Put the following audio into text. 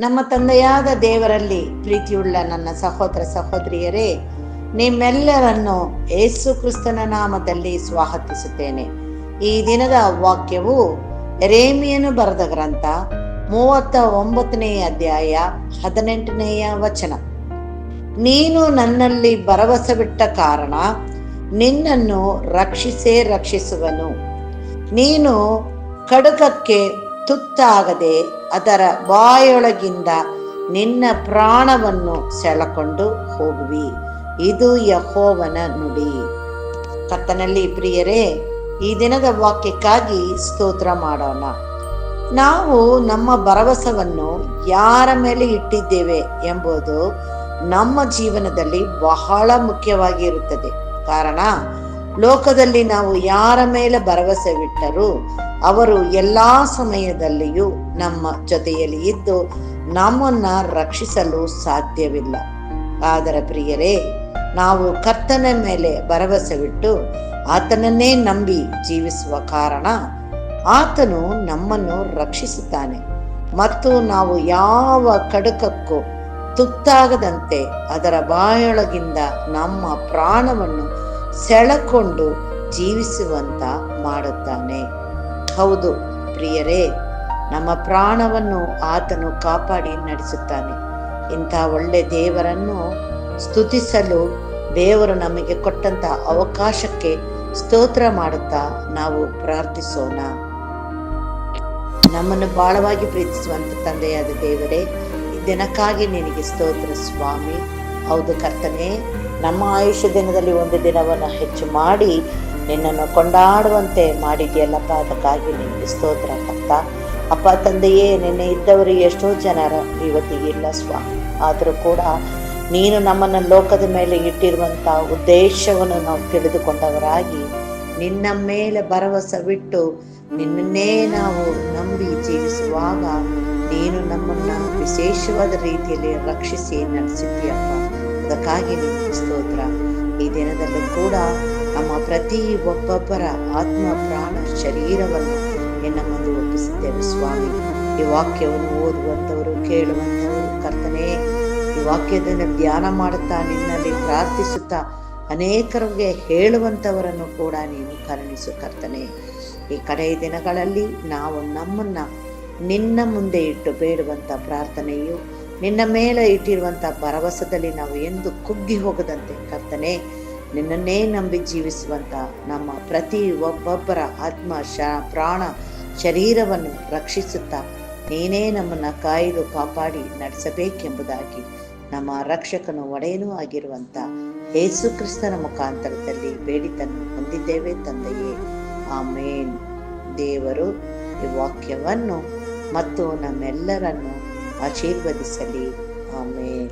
ನಮ್ಮ ತಂದೆಯಾದ ದೇವರಲ್ಲಿ ಪ್ರೀತಿಯುಳ್ಳ ನನ್ನ ಸಹೋದರ ಸಹೋದರಿಯರೇ, ನಿಮ್ಮೆಲ್ಲರನ್ನು ಯೇಸು ಕ್ರಿಸ್ತನ ನಾಮದಲ್ಲಿ ಸ್ವಾಗತಿಸುತ್ತೇನೆ. ಈ ದಿನದ ವಾಕ್ಯವು ಯೆರೆಮೀಯನು ಬರೆದ ಗ್ರಂಥ 39ನೇ ಅಧ್ಯಾಯ 18ನೇ ವಚನ. ನೀನು ನನ್ನಲ್ಲಿ ಭರವಸವಿಟ್ಟ ಕಾರಣ ನಿನ್ನನ್ನು ರಕ್ಷಿಸುವನು. ನೀನು ಖಡ್ಗಕ್ಕೆ ತುತ್ತಾಗದೆ ಅದರ ಬಾಯೊಳಗಿಂದ ನಿನ್ನ ಪ್ರಾಣವನ್ನು ಸೆಳೆಕೊಂಡು ಹೋಗುವಿ. ಇದು ಯೆಹೋವನ ನುಡಿ. ಕರ್ತನಲ್ಲಿ ಪ್ರಿಯರೇ, ಈ ದಿನದ ವಾಕ್ಯಕ್ಕಾಗಿ ಸ್ತೋತ್ರ ಮಾಡೋಣ. ನಾವು ನಮ್ಮ ಭರವಸವನ್ನು ಯಾರ ಮೇಲೆ ಇಟ್ಟಿದ್ದೇವೆ ಎಂಬುದು ನಮ್ಮ ಜೀವನದಲ್ಲಿ ಬಹಳ ಮುಖ್ಯವಾಗಿ ಇರುತ್ತದೆ. ಕಾರಣ, ಲೋಕದಲ್ಲಿ ನಾವು ಯಾರ ಮೇಲೆ ಭರವಸೆವಿಟ್ಟರೂ ಅವರು ಎಲ್ಲಾ ಸಮಯದಲ್ಲಿಯೂ ನಮ್ಮ ಜೊತೆಯಲ್ಲಿ ಇದ್ದು ನಮ್ಮನ್ನ ರಕ್ಷಿಸಲು ಸಾಧ್ಯವಿಲ್ಲ. ಆದರೆ ಪ್ರಿಯರೇ, ನಾವು ಕರ್ತನ ಮೇಲೆ ಭರವಸೆವಿಟ್ಟು ಆತನನ್ನೇ ನಂಬಿ ಜೀವಿಸುವ ಕಾರಣ ಆತನು ನಮ್ಮನ್ನು ರಕ್ಷಿಸುತ್ತಾನೆ ಮತ್ತು ನಾವು ಯಾವ ಕಡಕಕ್ಕೂ ತುತ್ತಾಗದಂತೆ ಅದರ ಬಾಯೊಳಗಿಂದ ನಮ್ಮ ಪ್ರಾಣವನ್ನು ಸೆಳೆಕೊಂಡು ಜೀವಿಸುವಂತ ಮಾಡುತ್ತಾನೆ. ಹೌದು ಪ್ರಿಯರೇ, ನಮ್ಮ ಪ್ರಾಣವನ್ನು ಆತನು ಕಾಪಾಡಿ ನಡೆಸುತ್ತಾನೆ. ಇಂಥ ಒಳ್ಳೆ ದೇವರನ್ನು ಸ್ತುತಿಸಲು ದೇವರು ನಮಗೆ ಕೊಟ್ಟಂತ ಅವಕಾಶಕ್ಕೆ ಸ್ತೋತ್ರ ಮಾಡುತ್ತಾ ನಾವು ಪ್ರಾರ್ಥಿಸೋಣ. ನಮ್ಮನ್ನು ಬಹಳವಾಗಿ ಪ್ರೀತಿಸುವಂತ ತಂದೆಯಾದ ದೇವರೇ, ಈ ದಿನಕ್ಕಾಗಿ ನಿನಗೆ ಸ್ತೋತ್ರ ಸ್ವಾಮಿ. ಹೌದು ಕರ್ತನೇ, ನಮ್ಮ ಆಯುಷ್ಯ ದಿನದಲ್ಲಿ ಒಂದು ದಿನವನ್ನು ಹೆಚ್ಚು ಮಾಡಿ ನಿನ್ನನ್ನು ಕೊಂಡಾಡುವಂತೆ ಮಾಡಿದೆಯಲ್ಲಪ್ಪ, ಅದಕ್ಕಾಗಿ ನಿನಗೆ ಸ್ತೋತ್ರ ಕರ್ತ. ಅಪ್ಪ ತಂದೆಯೇ, ನಿನ್ನೆ ಇದ್ದವರು ಎಷ್ಟೋ ಜನರ ಇವತ್ತಿಗಿಲ್ಲ ಸ್ವಾಮಿ. ಆದರೂ ಕೂಡ ನೀನು ನಮ್ಮನ್ನು ಲೋಕದ ಮೇಲೆ ಇಟ್ಟಿರುವಂಥ ಉದ್ದೇಶವನ್ನು ನಾವು ತಿಳಿದುಕೊಂಡವರಾಗಿ ನಿನ್ನ ಮೇಲೆ ಭರವಸವಿಟ್ಟು ನಿನ್ನನ್ನೇ ನಾವು ನಂಬಿ ಜೀವಿಸುವಾಗ ನೀನು ನಮ್ಮನ್ನ ವಿಶೇಷವಾದ ರೀತಿಯಲ್ಲಿ ರಕ್ಷಿಸಿ ನಡೆಸಿದ್ದೀಯಪ್ಪ. ಅದಕ್ಕಾಗಿ ನಿನಗೆ ಸ್ತೋತ್ರ. ಈ ದಿನದಲ್ಲೂ ಕೂಡ ನಮ್ಮ ಪ್ರತಿ ಒಬ್ಬೊಬ್ಬರ ಆತ್ಮ ಪ್ರಾಣ ಶರೀರವನ್ನು ನಿನ್ನ ಮುಂದೆ ಒಪ್ಪಿಸುತ್ತೇವೆ ಸ್ವಾಮಿ. ಈ ವಾಕ್ಯವನ್ನು ಓದುವಂಥವರು, ಕೇಳುವಂಥವರು ಕರ್ತನೇ, ಈ ವಾಕ್ಯದಿಂದ ಧ್ಯಾನ ಮಾಡುತ್ತಾ ನಿನ್ನಲ್ಲಿ ಪ್ರಾರ್ಥಿಸುತ್ತಾ ಅನೇಕರಿಗೆ ಹೇಳುವಂಥವರನ್ನು ಕೂಡ ನೀನು ಕರುಣಿಸು ಕರ್ತನೇ. ಈ ಕಡೆಯ ದಿನಗಳಲ್ಲಿ ನಾವು ನಮ್ಮನ್ನ ನಿನ್ನ ಮುಂದೆ ಇಟ್ಟು ಬೇಡುವಂಥ ಪ್ರಾರ್ಥನೆಯು, ನಿನ್ನ ಮೇಲೆ ಇಟ್ಟಿರುವಂಥ ಭರವಸದಲ್ಲಿ ನಾವು ಎಂದು ಕುಗ್ಗಿ ಹೋಗದಂತೆ ಕರ್ತನೆ, ನಿನ್ನನ್ನೇ ನಂಬಿ ಜೀವಿಸುವಂಥ ನಮ್ಮ ಪ್ರತಿ ಒಬ್ಬೊಬ್ಬರ ಆತ್ಮ ಪ್ರಾಣ ಶರೀರವನ್ನು ರಕ್ಷಿಸುತ್ತಾ ನೀನೇ ನಮ್ಮನ್ನು ಕಾಯ್ದು ಕಾಪಾಡಿ ನಡೆಸಬೇಕೆಂಬುದಾಗಿ ನಮ್ಮ ರಕ್ಷಕನು ಒಡೆಯನೂ ಆಗಿರುವಂಥ ಯೇಸು ಕ್ರಿಸ್ತನ ಮುಖಾಂತರದಲ್ಲಿ ಬೇಡಿತನ್ನು ಹೊಂದಿದ್ದೇವೆ ತಂದೆಯೇ, ಆಮೇನ್. ದೇವರು ಈ ವಾಕ್ಯವನ್ನು ಮತ್ತು ನಮ್ಮೆಲ್ಲರನ್ನು ಆಶೀರ್ವದಿಸಲಿ. ಆಮೇನ್.